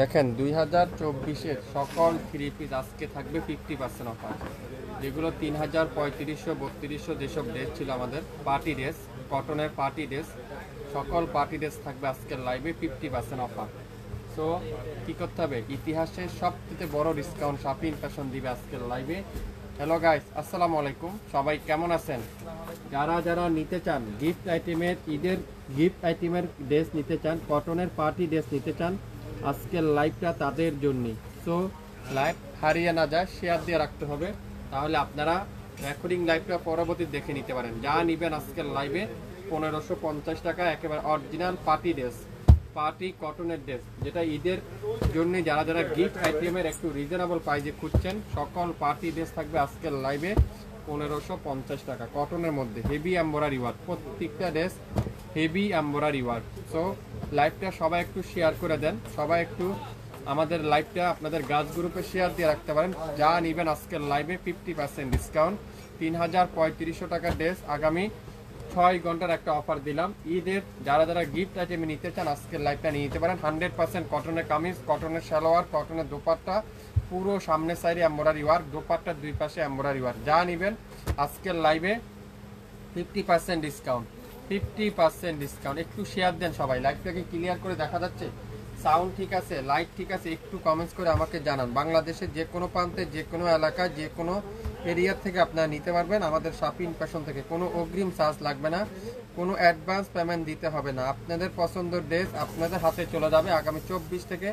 দেখেন 2024-এর সকল three piece আজকে থাকবে 50% অফার। যেগুলো 3000, 3500, 3200 যেসব ড্রেস ছিল আমাদের পার্টি ড্রেস, কটনের পার্টি ড্রেস, সকল পার্টি ড্রেস থাকবে আজকের লাইভে 50% অফার। সো কী করতে হবে, ইতিহাসের সবথেকে বড় ডিসকাউন্ট শাপিং ফ্যাশন দিবে আজকের লাইভে। হ্যালো গাইস, আসসালামু আলাইকুম, সবাই কেমন আছেন? যারা যারা নিতে চান গিফট আইটেমের, ঈদের গিফট আইটেমের ড্রেস নিতে চান, কটনের পার্টি ড্রেস নিতে চান, আজকের লাইভটা তাদের জন্যই। সো লাইভ হারিয়ে না যায়, শেয়ার দিয়ে রাখতে হবে, তাহলে আপনারা রেকর্ডিং লাইভটা পরবর্তী দেখে নিতে পারেন। যা নেবেন আজকের লাইভে 1550 টাকা, একেবারে অরিজিনাল পার্টি ড্রেস, পার্টি কটনের ড্রেস, যেটা ঈদের জন্য যারা যারা গিফট আইটেমের একটু রিজনেবল প্রাইসে খুঁজছেন, সকল পার্টি ড্রেস থাকবে আজকের লাইভে 1550 টাকা কটনের মধ্যে। হেভি এমব্রয়ডারি ওয়ার্ক, প্রত্যেকটা dress heavy embroidery work. So লাইভটা সবাই একটু শেয়ার করে দেন, সবাই একটু আমাদের লাইভটা আপনাদের গাছ গ্রুপে শেয়ার দিয়ে রাখতে পারেন। যা নেবেন আজকের লাইভে 50% ডিসকাউন্ট, 3500 টাকার ড্রেস, আগামী 6 ঘন্টার একটা অফার দিলাম ঈদের। যারা যারা গিফট আইটেম নিতে চান আজকের লাইভটা নিয়ে নিতে পারেন। 100% কটনের কামিজ, কটনের সালোয়ার, কটনের দোপাট্টা, পুরো সামনে সাইডে এমব্রয়ডারি ওয়ার্ক, দোপাট্টার দুই পাশে এমব্রয়ডারি ওয়ার্ক। যা নেবেন আজকের লাইভে 50% ডিসকাউন্ট, 50% ডিসকাউন্ট। একটু শেয়ার দেন সবাই, লাইভটাকে ক্লিয়ার করে দেখা যাচ্ছে, সাউন্ড ঠিক আছে, লাইট ঠিক আছে, একটু কমেন্টস করে আমাকে জানান। বাংলাদেশের যে কোনো প্রান্তে, যে কোনো এলাকায়, যে কোনো এরিয়া থেকে আপনারা নিতে পারবেন আমাদের শাপিং ফ্যাশন থেকে। কোনো অগ্রিম চার্জ লাগবে না, কোনো অ্যাডভান্স পেমেন্ট দিতে হবে না। আপনাদের পছন্দের ড্রেস আপনাদের হাতে চলে যাবে আগামী 24 থেকে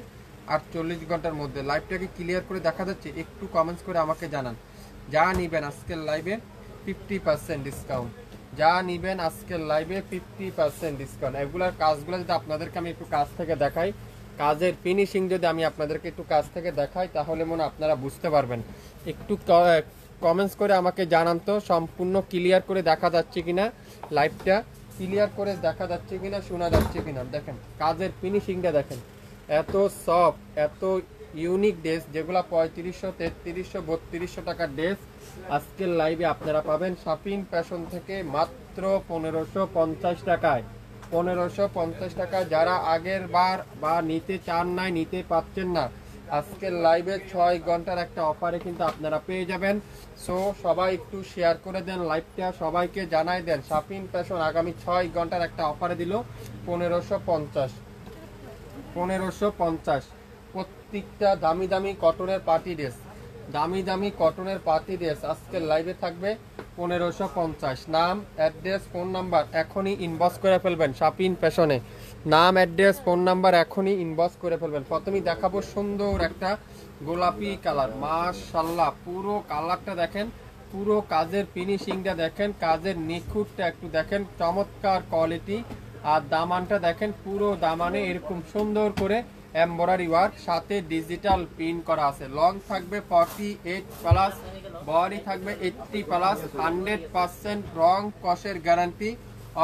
48 ঘন্টার মধ্যে। লাইভটাকে ক্লিয়ার করে দেখা যাচ্ছে, একটু কমেন্টস করে আমাকে জানান। যা নিবেন আজকের লাইভে 50% ডিসকাউন্ট, যা নিবেন আজকের লাইভে 50% ডিসকাউন্ট। এগুলার কাজগুলো যদি আপনাদেরকে আমি একটু কাছ থেকে দেখাই, কাজের ফিনিশিং যদি আমি আপনাদেরকে একটু কাছ থেকে দেখাই, তাহলে মনে আপনারা বুঝতে পারবেন। একটু কমেন্টস করে আমাকে জানান তো, সম্পূর্ণ ক্লিয়ার করে দেখা যাচ্ছে কিনা, লাইভটা ক্লিয়ার করে দেখা যাচ্ছে কিনা, শোনা যাচ্ছে কিনা। দেখেন কাজের ফিনিশিংটা দেখেন, এত সফট, এত ইউনিক ড্রেস, যেগুলো 3500, 3300, 3200 টাকার ড্রেস আজকের লাইভে আপনারা পাবেন শাপিং ফ্যাশন থেকে মাত্র 1550 টাকায়। 1550 টাকায়। যারা আগের বার বা নিতে চান নাই, নিতে পাচ্ছেন না, আজকের লাইভে 6 ঘন্টার একটা অফারে কিন্তু আপনারা পেয়ে যাবেন। সো সবাই একটু শেয়ার করে দেন লাইভটা, সবাইকে জানাই দেন শাপিং ফ্যাশন আগামী 6 ঘন্টার একটা অফারে দিল 1550, 1550। প্রত্যেকটা দামি দামি কটনের পার্টি ড্রেস, দামি দামি কটনের পার্টি ড্রেস আজকের লাইভে থাকবে 1550। নাম, অ্যাড্রেস, ফোন নাম্বার এখনই ইনবক্স করে ফেলবেন শাপিং ফ্যাশনে। নাম, অ্যাড্রেস, ফোন নাম্বার এখনই ইনবক্স করে ফেলবেন। প্রথমেই দেখাবো সুন্দর একটা গোলাপি কালার, মাশাআল্লাহ, পুরো কালারটা দেখেন, পুরো কাজের ফিনিশিংটা দেখেন, কাজের নিখুঁতটা একটু দেখেন, চমৎকার কোয়ালিটি। আর দামানটা দেখেন, পুরো দামানে এরকম সুন্দর করে এমব্রয়ডারি ওয়ার্ক, সাথে ডিজিটাল প্রিন্ট করা আছে। লং থাকবে 48+, বডি থাকবে 80+, 100% রং কষের গ্যারান্টি,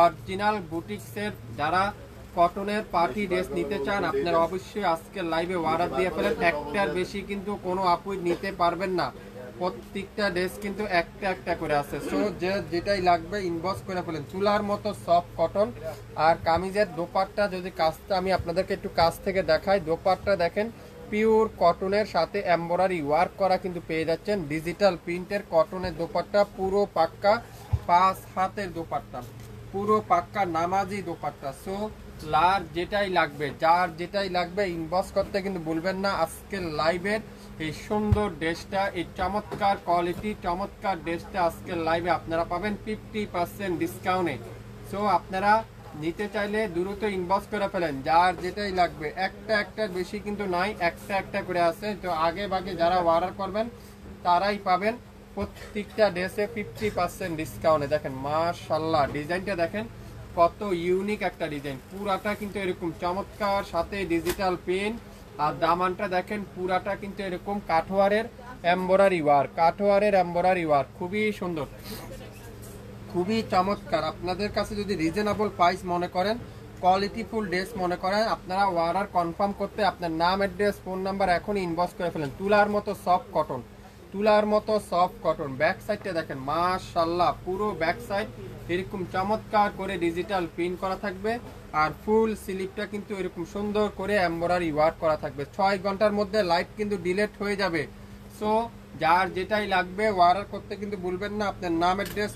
অরিজিনাল বুটিক্সের। যারা কটনের পার্টি ড্রেস নিতে চান আপনারা অবশ্যই আজকের লাইভে অর্ডার দিয়ে ফেলেন। একটার বেশি কিন্তু কোনো আপুই নিতে পারবেন না, প্রত্যেকটা ড্রেস কিন্তু একটা একটা করে আছে। সো যেটাই লাগবে ইনবক্স করে ফেলেন। চুলার মতো সফট কটন। আর কামিজের দোপাট্টা যদি কাজটা আমি আপনাদেরকে একটু কাছ থেকে দেখাই, দোপাট্টা দেখেন পিওর কটনের সাথে এমব্রয়ডারি ওয়ার্ক করা কিন্তু পেয়ে যাচ্ছেন। ডিজিটাল প্রিন্টের কটনের দোপাট্টা, পুরো পাক্কা 5 হাতের দোপাট্টা, পুরো পাক্কা নামাজি দোপাট্টা। সো লার যেটাই লাগবে, যার যেটাই লাগবে ইনবক্স করতে কিন্তু ভুলবেন না। আজকের লাইভের এই সুন্দর ড্রেসটা, এই চমৎকার কোয়ালিটি, চমৎকার ড্রেসটা আজকের লাইভে আপনারা পাবেন 50% ডিসকাউন্টে। সো আপনারা নিতে চাইলে দ্রুত ইনবক্স করে ফেলেন, যার যেটাই লাগবে। একটা একটার বেশি কিন্তু নাই, একটা একটা করে আছে। তো আগে ভাগে যারা অর্ডার করবেন তারাই পাবেন প্রত্যেকটা ড্রেসে 50% ডিসকাউন্টে। দেখেন মাশাআল্লাহ, ডিজাইনটা দেখেন কত ইউনিক একটা ডিজাইন, পুরাটা কিন্তু এরকম চমৎকার, সাথে ডিজিটাল পেন। আর দামানটা দেখেন পুরাটা কিন্তু এরকম কাঠোয়ারের এমব্রয়ডারি ওয়ার্ক, কাঠোয়ারের এমব্রয়ডারি ওয়ার্ক, খুবই সুন্দর, খুবই চমৎকার। আপনাদের কাছে যদি রিজনেবল প্রাইস মনে করেন, কোয়ালিটিফুল ড্রেস মনে করেন, আপনারা অর্ডার কনফার্ম করতে আপনার নাম, অ্যাড্রেস, ফোন নাম্বার এখনই ইনবক্স করে ফেলেন। তুলার মতো সফট কটন, তুলার মতো সফট কটন। ব্যাক সাইডটা দেখেন মাশাআল্লাহ, পুরো ব্যাক সাইড এরকম চমৎকার করে ডিজিটাল প্রিন্ট করা থাকবে। আর ফুল স্লিপটা কিন্তু এরকম সুন্দর করে এমব্রয়ডারি ওয়ার্ক করা থাকবে। 6 ঘন্টার মধ্যে লাইট কিন্তু ডিলিট হয়ে যাবে। সো যার যেটাই লাগবে অর্ডার করতে কিন্তু ভুলবেন না। আপনার নাম, অ্যাড্রেস,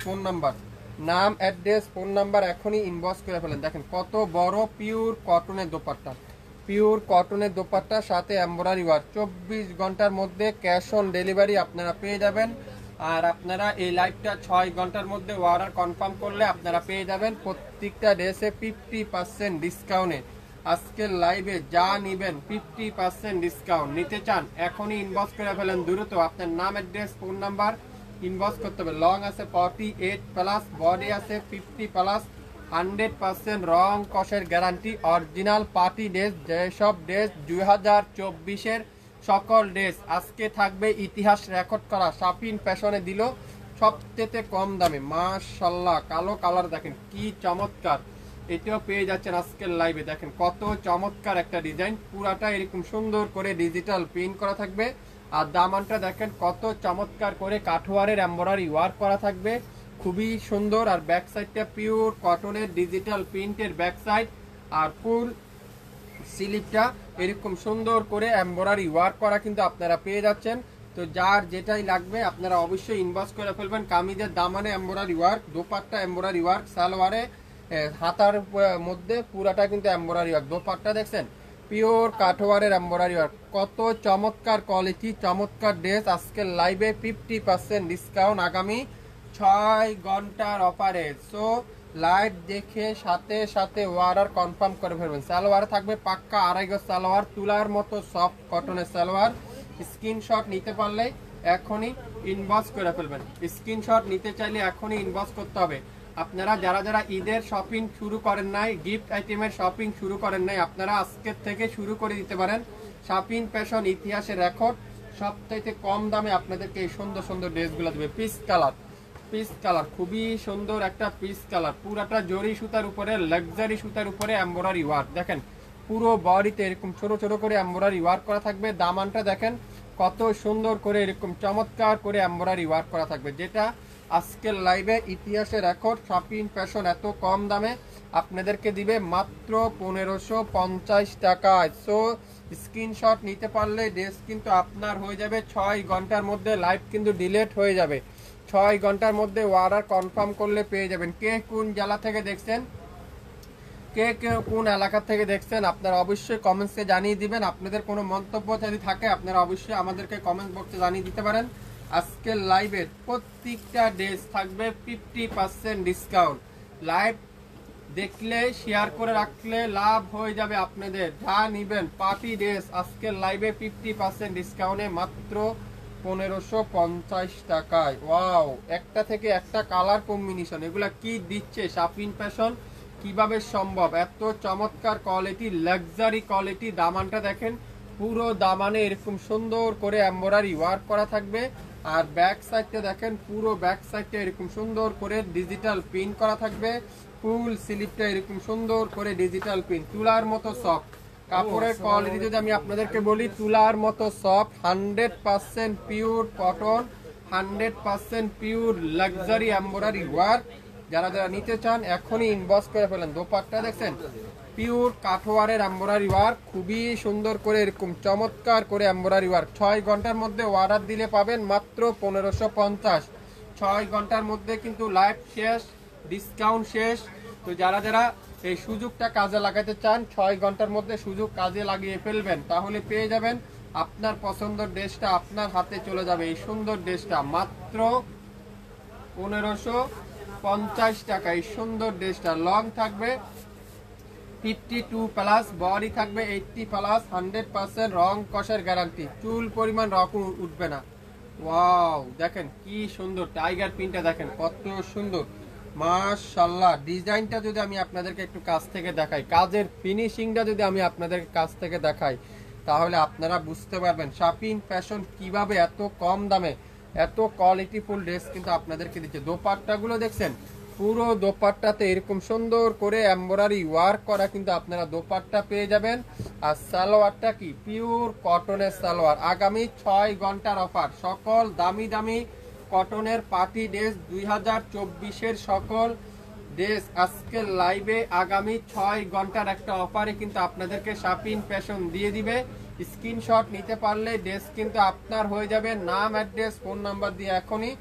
ফোন নাম্বার এখনই ইনবক্স করে ফেলেন। দেখেন কত বড় পিওর কটনের দোপাট্টা, পিওর কটনের দোপাট্টা, সাথে এমব্রয়ডারি ওয়ার্ক। 24 ঘন্টার মধ্যে ক্যাশ অন ডেলিভারি আপনারা পেয়ে যাবেন। আর আপনারা এই লাইভটা 6 ঘন্টার মধ্যে অর্ডার কনফার্ম করলে আপনারা পেয়ে যাবেন প্রত্যেকটা ড্রেসে 50% ডিসকাউন্টে। আজকের লাইভে যা নিবেন 50% ডিসকাউন্ট। নিতে চান এখনই ইনবক্স করে ফেলেন দ্রুত। আপনার নাম, অ্যাড্রেস, ফোন নাম্বার ইনবক্স করতে হবে। লং আছে 48+, বডি আছে 50+, 100% রং কষের গ্যারান্টি, অরিজিনাল পার্টি ড্রেস। যেসব ড্রেস 2024-এর সকল ড্রেস আজকে থাকবে ইতিহাস রেকর্ড করা। শাপিন ফ্যাশনে দিল সবচেয়ে কম দামে। মাশাআল্লাহ, কালো কালার দেখেন কি চমৎকার, এটাও পেয়ে যাচ্ছেন আজকের লাইভে। দেখেন কত চমৎকার একটা ডিজাইন, পুরাটা এরকম সুন্দর করে ডিজিটাল প্রিন্ট করা থাকবে। আর দামানটা দেখেন কত চমৎকার করে কাঠওয়ারের এমব্রয়ডারি ওয়ার্ক করা থাকবে, খুবই সুন্দর। আর ব্যাক সাইডটা পিওর কটনের ডিজিটাল প্রিন্টের ব্যাক সাইড। আর ফুল স্লিপটা এরকম সুন্দর করে এমব্রয়ডারি ওয়ার্ক করা কিন্তু আপনারা পেয়ে যাচ্ছেন। তো যার যেটাই লাগবে আপনারা অবশ্যই ইনবক্স করে ফেলবেন। কামিজের দামানে embroidery work, dupatta embroidery work, সালোয়ারে হাতার মধ্যে পুরাটা কিন্তু এমব্রয়ডারি ওয়ার্ক। দোপাট্টা দেখছেন পিওর কাঠওয়ারের এমব্রয়ডারি ওয়ার্ক। কত চমৎকার কোয়ালিটি, চমৎকার ড্রেস। আজকের লাইভে 50% ডিসকাউন্ট আগামী 6 ঘন্টার অফারে। সো লাইভ দেখে সাথে সাথে অর্ডার কনফার্ম করে ফেলবেন। সালোয়ার থাকবে পাক্কা 2.5 গজ সালোয়ার, তুলার মতো সফট কটনের সালোয়ার। স্ক্রিনশট নিতে পারলে এখনই ইনবক্স করে ফেলবেন। স্ক্রিনশট নিতে চাইলে এখনই ইনবক্স করতে হবে। আপনারা যারা যারা ঈদের শপিং শুরু করেন নাই, গিফট আইটেমের শপিং শুরু করেন নাই, আপনারা আজকের থেকে শুরু করে দিতে পারেন। শপিং ফ্যাশন ইতিহাসের রেকর্ড সবচাইতে কম দামে আপনাদেরকে এই সুন্দর সুন্দর ড্রেসগুলো দেবে। পিস কালার খুবই সুন্দর একটা পিস কালার, পুরাটা জরি সুতার উপরে, লাক্সারি সুতার উপরে এমব্রয়ডারি ওয়ার্ক। দেখেন পুরো বডিতে এরকম ছোট ছোট করে এমব্রয়ডারি ওয়ার্ক করা থাকবে। দামানটা দেখেন কত সুন্দর করে এরকম চমৎকার করে এমব্রয়ডারি ওয়ার্ক করা থাকবে, যেটা আজকের লাইভে ইতিহাসে রেকর্ড। শপিং ফ্যাশন এত কম দামে আপনাদেরকে দিবে মাত্র 1550 টাকায়। সো স্ক্রিনশট নিতে পারলে ড্রেস কিন্তু আপনার হয়ে যাবে 6 ঘন্টার মধ্যে। লাইভ কিন্তু ডিলিট হয়ে যাবে 6 ঘন্টার মধ্যে। অর্ডার কনফার্ম করলে পেয়ে যাবেন। কে কোন জেলা থেকে দেখছেন, কে কোন এলাকা থেকে দেখছেন আপনারা অবশ্যই কমেন্টসে জানিয়ে দিবেন। আপনাদের কোনো মন্তব্য যদি থাকে আপনারা অবশ্যই আমাদেরকে কমেন্ট বক্সে জানিয়ে দিতে পারেন। আজকের লাইভের প্রত্যেকটা ড্রেস থাকবে 50% ডিসকাউন্ট। লাইভ দেখলে শেয়ার করে রাখলে লাভ হয়ে যাবে আপনাদের। যা নিবেন পার্টি ড্রেস আজকের লাইভে 50% ডিসকাউন্টে মাত্র 1550 টাকায়। ওয়াও, একটা থেকে একটা কালার কম্বিনেশন, এগুলা কি দিচ্ছে শাপিন ফ্যাশন, কিভাবে সম্ভব এত চমৎকার কোয়ালিটি, লাক্সারি কোয়ালিটি। দামানটা দেখেন পুরো দামানে এরকম সুন্দর করে এমব্রয়ডারি ওয়ার্ক করা থাকবে। আর ব্যাক সাইডটা দেখেন পুরো ব্যাক সাইডটা এরকম সুন্দর করে ডিজিটাল প্রিন্ট করা থাকবে। ফুল স্লিপটা এরকম সুন্দর করে ডিজিটাল প্রিন্ট, তুলার মতো সফট। কাপড়ের কোয়ালিটি যদি আমি আপনাদেরকে বলি, তুলার মতো soft, 100% pure cotton, 100% pure luxury embroidery work. যারা যারা নিতে চান এখনই ইনবক্স করে ফেলেন। দোপাট্টা দেখছেন পিওর কাঠওয়ারের এমব্রয়ডারি ওয়ার্ক, খুবই সুন্দর করে এরকম চমৎকার করে এমব্রয়ডারি ওয়ার্ক। 6 ঘন্টার মধ্যে অর্ডার দিলে পাবেন মাত্র 1550। 6 ঘন্টার মধ্যে কিন্তু লাইভ শেষ, ডিসকাউন্ট শেষ। তো যারা যারা এই সুযোগটা কাজে লাগাতে চান, 6 ঘন্টার মধ্যে সুযোগ কাজে লাগিয়ে ফেলবেন, তাহলে পেয়ে যাবেন আপনার পছন্দের ড্রেসটা আপনার হাতে চলে যাবে। এই সুন্দর ড্রেসটা মাত্র 1550 টাকা। এই সুন্দর ড্রেসটা লং থাকবে 52+, বডি থাকবে 80+, 100% রং কষের গ্যারান্টি, চুল পরিমাণ রকম উঠবে না। ওয়াও, দেখেন কি সুন্দর টাইগার প্রিন্টটা, দেখেন কত সুন্দর মাশাআল্লাহ। ডিজাইনটা যদি আমি আপনাদেরকে একটু কাছ থেকে দেখাই, কাজের ফিনিশিংটা যদি আমি আপনাদের কাছ থেকে দেখাই, তাহলে আপনারা বুঝতে পারবেন শাপিন ফ্যাশন কিভাবে এত কম দামে এত কোয়ালিটিফুল ড্রেস কিন্তু আপনাদেরকে দিচ্ছে। দোপাট্টাগুলো দেখছেন পুরো দোপাট্টাতে এরকম সুন্দর করে এমব্রয়ডারি ওয়ার্ক করা কিন্তু আপনারা দোপাট্টা পেয়ে যাবেন। আর সালোয়ারটা কি পিওর কটনের সালোয়ার। আগামী 6 ঘন্টার অফার, সকল দামি দামি কটনের পার্টি ড্রেস 2024-এর সকল ড্রেস আজকে লাইভে আগামী 6 ঘন্টার একটা অফারে কিন্তু আপনাদেরকে শাপিন ফ্যাশন দিয়ে দিবে। স্ক্রিনশট নিতে পারলে ড্রেস কিন্তু আপনার হয়ে যাবে। নাম, অ্যাড্রেস, ফোন নাম্বার দিয়ে এখনই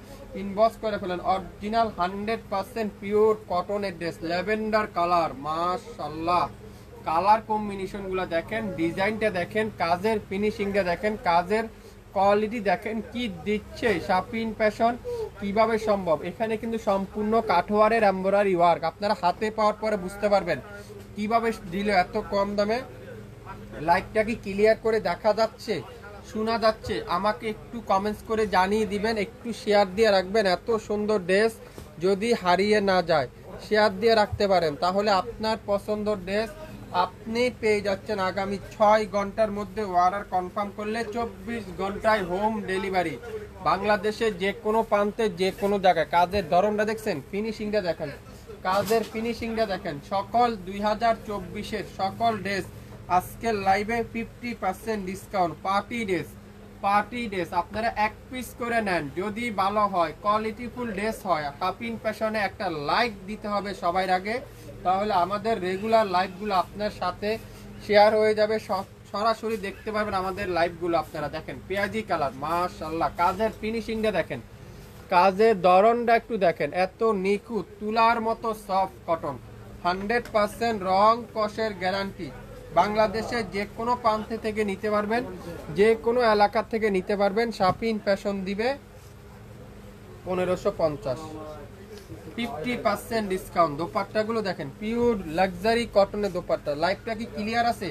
ইনবক্স করে ফেলেন। অরিজিনাল 100% পিওর কটনের ড্রেস, ল্যাভেন্ডার কালার, মাশাআল্লাহ। কালার কম্বিনেশন গুলো দেখেন, ডিজাইনটা দেখেন, কাজের ফিনিশিংটা দেখেন, কাজের কোয়ালিটি দেখেন কি দিচ্ছে শাপিন ফ্যাশন। কিভাবে সম্ভব, এখানে কিন্তু সম্পূর্ণ কাঠোয়ারের এমব্রয়ডারি ওয়ার্ক। আপনারা হাতে পাওয়ার পরে বুঝতে পারবেন কিভাবে দিল এত কম দামে। লাইভটা কি ক্লিয়ার করে দেখা যাচ্ছে, শোনা যাচ্ছে? আমাকে একটু কমেন্টস করে জানিয়ে দিবেন, একটু শেয়ার দিয়ে রাখবেন। এত সুন্দর ড্রেস যদি হারিয়ে না যায়, শেয়ার দিয়ে রাখতে পারেন, তাহলে আপনার পছন্দের ড্রেস আপনি পেয়ে যাচ্ছেন আগামী 6 ঘন্টার মধ্যে। অর্ডার কনফার্ম করলে 24 ঘন্টায় হোম ডেলিভারি। বাংলাদেশের যে কোনো প্রান্তে যে কোনো জায়গায়। কাজের ধরনটা দেখছেন, ফিনিশিংটা দেখেন, কাজের ফিনিশিংটা দেখেন। সকল 2024-এর সকল ড্রেস আজকের লাইভে 50% ডিসকাউন্ট। পার্টি ড্রেস আপনারা এক পিস করে নেন, যদি ভালো হয়, কোয়ালিটিফুল ড্রেস হয়, শাপিন ফ্যাশনে একটা লাইক দিতে হবে সবার আগে, তাহলে আমাদের রেগুলার লাইভগুলো আপনার সাথে শেয়ার হয়ে যাবে। সরাসরি দেখতে পারবেন আমাদের লাইভগুলো। আপনারা দেখেন পেঁয়াজি কালার, মাশাআল্লাহ। কাজের ফিনিশিংটা দেখেন, কাজের ধরনটা একটু দেখেন, এত নিখুঁত, তুলার মতো সফট কটন, 100% রং কষের গ্যারান্টি। বাংলাদেশের যে কোনো প্রান্ত থেকে নিতে পারবেন, যে কোনো এলাকা থেকে নিতে পারবেন। শাপিন ফ্যাশন দিবে 1550, 50% ডিসকাউন্ট। দোপাট্টাগুলো দেখেন, পিওর লাক্সারি কটনের দোপাট্টা। লাইভটা কি ক্লিয়ার আছে?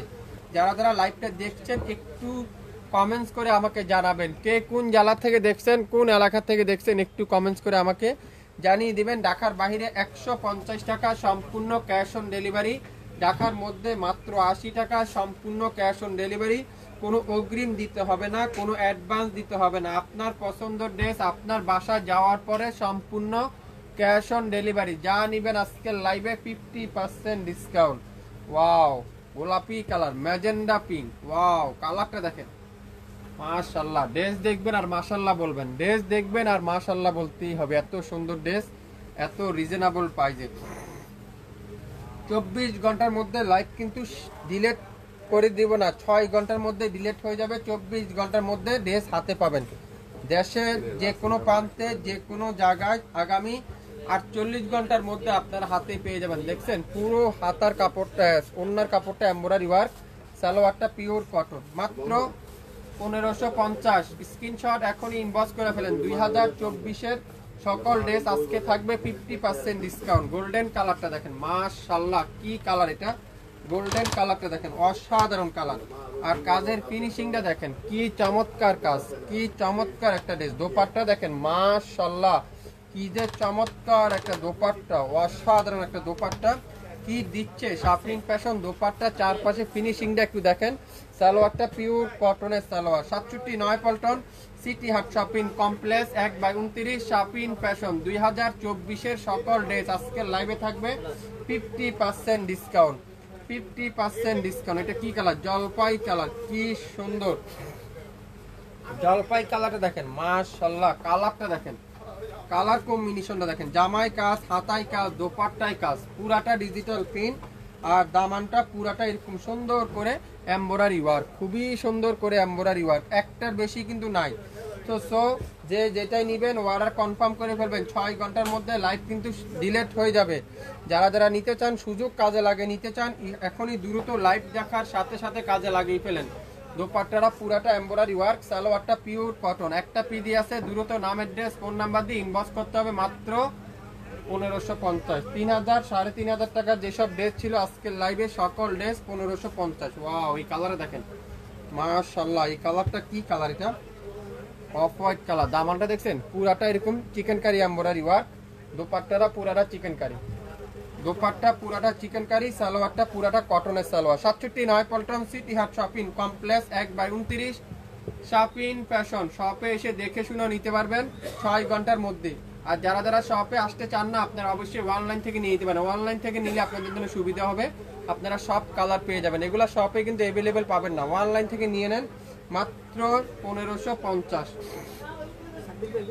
যারা যারা লাইভটা দেখছেন একটু কমেন্টস করে আমাকে জানাবেন, কে কোন জেলা থেকে দেখছেন, কোন এলাকা থেকে দেখছেন, একটু কমেন্টস করে আমাকে জানিয়ে দিবেন। ঢাকার বাইরে 150 টাকা সম্পূর্ণ ক্যাশ অন ডেলিভারি, ঢাকার মধ্যে মাত্র 80 টাকা সম্পূর্ণ ক্যাশ অন ডেলিভারি। কোনো অগ্রিম দিতে হবে না, কোনো অ্যাডভান্স দিতে হবে না। আপনার পছন্দের ড্রেস আপনার বাসায় যাওয়ার পরে সম্পূর্ণ ক্যাশ অন ডেলিভারি। যা নিবেন আজকের লাইভে 50% ডিসকাউন্ট। ওয়াও, গোলাপি কালার, ম্যাজেন্ডা পিঙ্ক, ওয়াও, কালারটা দেখেন, মাশাআল্লাহ। ড্রেস দেখবেন আর মাশাআল্লাহ বলবেন, ড্রেস দেখবেন আর মাশাআল্লাহ বলতেই হবে। এত সুন্দর ড্রেস, এত রিজনেবল প্রাইসে। 24 ঘন্টার মধ্যে লাইভ কিন্তু ডিলেট করে দিব না, 6 ঘন্টার মধ্যে ডিলেট হয়ে যাবে। 24 ঘন্টার মধ্যে ড্রেস হাতে পাবেন। দেশের যে কোনো প্রান্তে যে কোনো জায়গায় আগামী 48 ঘন্টার মধ্যে আপনার হাতে পেয়ে যাবেন। দেখছেন পুরো হাতার কাপড়টা, ওন্নার কাপড়টা এমব্রয়ডারি ওয়ার্ক, সালোয়ারটা পিওর কটন, মাত্র 1550। স্ক্রিনশট এখনই ইনবক্স করে ফেলেন। 2024-এর সকল ড্রেস আজকে থাকবে 50% ডিসকাউন্ট। গোল্ডেন কালারটা দেখেন, মাশাআল্লাহ কি কালার এটা, গোল্ডেন কালারটা দেখেন, অসাধারণ কালার। আর কাজের ফিনিশিংটা দেখেন, কি চমৎকার কাজ, কি চমৎকার একটা ড্রেস। দোপাট্টা দেখেন, মাশাআল্লাহ কি যে চমৎকার একটা দোপাট্টা, অসাধারণ একটা দোপাট্টা কি দিচ্ছে শাপিন ফ্যাশন। দোপাট্টা চারপাশে ফিনিশিংটা একটু দেখেন। সালোয়ারটা পিওর কটনের সালোয়ার। 67 পল্টন সিটি হাট শপিং কমপ্লেক্স 1/29 শাপিন ফ্যাশন। 2024-এর সকল ড্রেস আজকের লাইভে থাকবে 50% ডিসকাউন্ট, 50% ডিসকাউন্ট। এটা কি কালার? জলপাই কালার, কি সুন্দর জলপাই কালারটা দেখেন, মাশাআল্লাহ। কালারটা দেখেন, কালার কম্বিনেশনটা দেখেন, জামাই কাজ, হাতায় কাজ, দোপাট্টায় কাজ, পুরাটা ডিজিটাল প্রিন্ট। আর দামানটা পুরাটা এরকম সুন্দর করে এমব্রয়ডারি ওয়ার্ক, খুবই সুন্দর করে এমব্রয়ডারি ওয়ার্ক, একটার বেশি কিন্তু নাই। তো যে যেটাই নেবেন অর্ডার কনফার্ম করে ফেলবেন। 6 ঘন্টার মধ্যে লাইভ কিন্তু ডিলেট হয়ে যাবে। যারা যারা নিতে চান, সুযোগ কাজে লাগে নিতে চান, এখনই দ্রুত লাইভ দেখার সাথে সাথে কাজে লাগিয়ে ফেলেন। দোপাট্টাটা পুরাটা এমব্রয়ডারি ওয়ার্ক, সালোয়ারটা পিওর কটন। একটা পিডি আছে, দ্রুত নাম, অ্যাড্রেস, ফোন নাম্বার দিয়ে ইনবক্স করতে হবে। মাত্র 1550, 3000 3500 টাকার যেসব ড্রেস ছিল আজকের লাইভে সকল ড্রেস 1550। ওয়াও, এই কালারে দেখেন, মাশাআল্লাহ। এই কালারটা কি কালার? এটা অফ হোয়াইট কালার। দামানটা দেখছেন পুরাটা এরকম চিকেন কারি এমব্রয়ডারি ওয়ার্ক। দোপাট্টাটা পুরাটা চিকেন কারি, দোপাট্টা পুরাটা চিকেন কারি, সালোয়ারটা পুরাটা কটনের সালোয়ার। 67 পল্টন সিটি হাট শপিং কমপ্লেক্স 1/29 শাপিন ফ্যাশন। শপে এসে দেখে শুনে নিতে পারবেন 6 ঘন্টার মধ্যে। আর যারা যারা শপে আসতে চান না, আপনারা অবশ্যই অনলাইন থেকে নিয়ে নিতে পারেন। অনলাইন থেকে নিলে আপনাদের জন্য সুবিধা হবে, আপনারা সব কালার পেয়ে যাবেন। এগুলো শপে কিন্তু অ্যাভেলেবেল পাবেন না, অনলাইন থেকে নিয়ে নেন মাত্র 1550।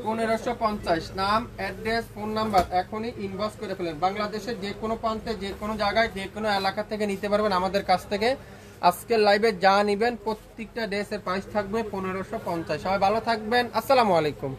1550, নাম, অ্যাড্রেস, ফোন নাম্বার এখনই ইনবক্স করে ফেলেন। বাংলাদেশের যে কোনো প্রান্তে, যে কোনো জায়গায়, যে কোনো এলাকা থেকে নিতে পারবেন আমাদের কাছ থেকে। আজকের লাইভে যা নিবেন প্রত্যেকটা ড্রেসের প্রাইস থাকবে 1550। সবাই ভালো থাকবেন, আসসালামু আলাইকুম।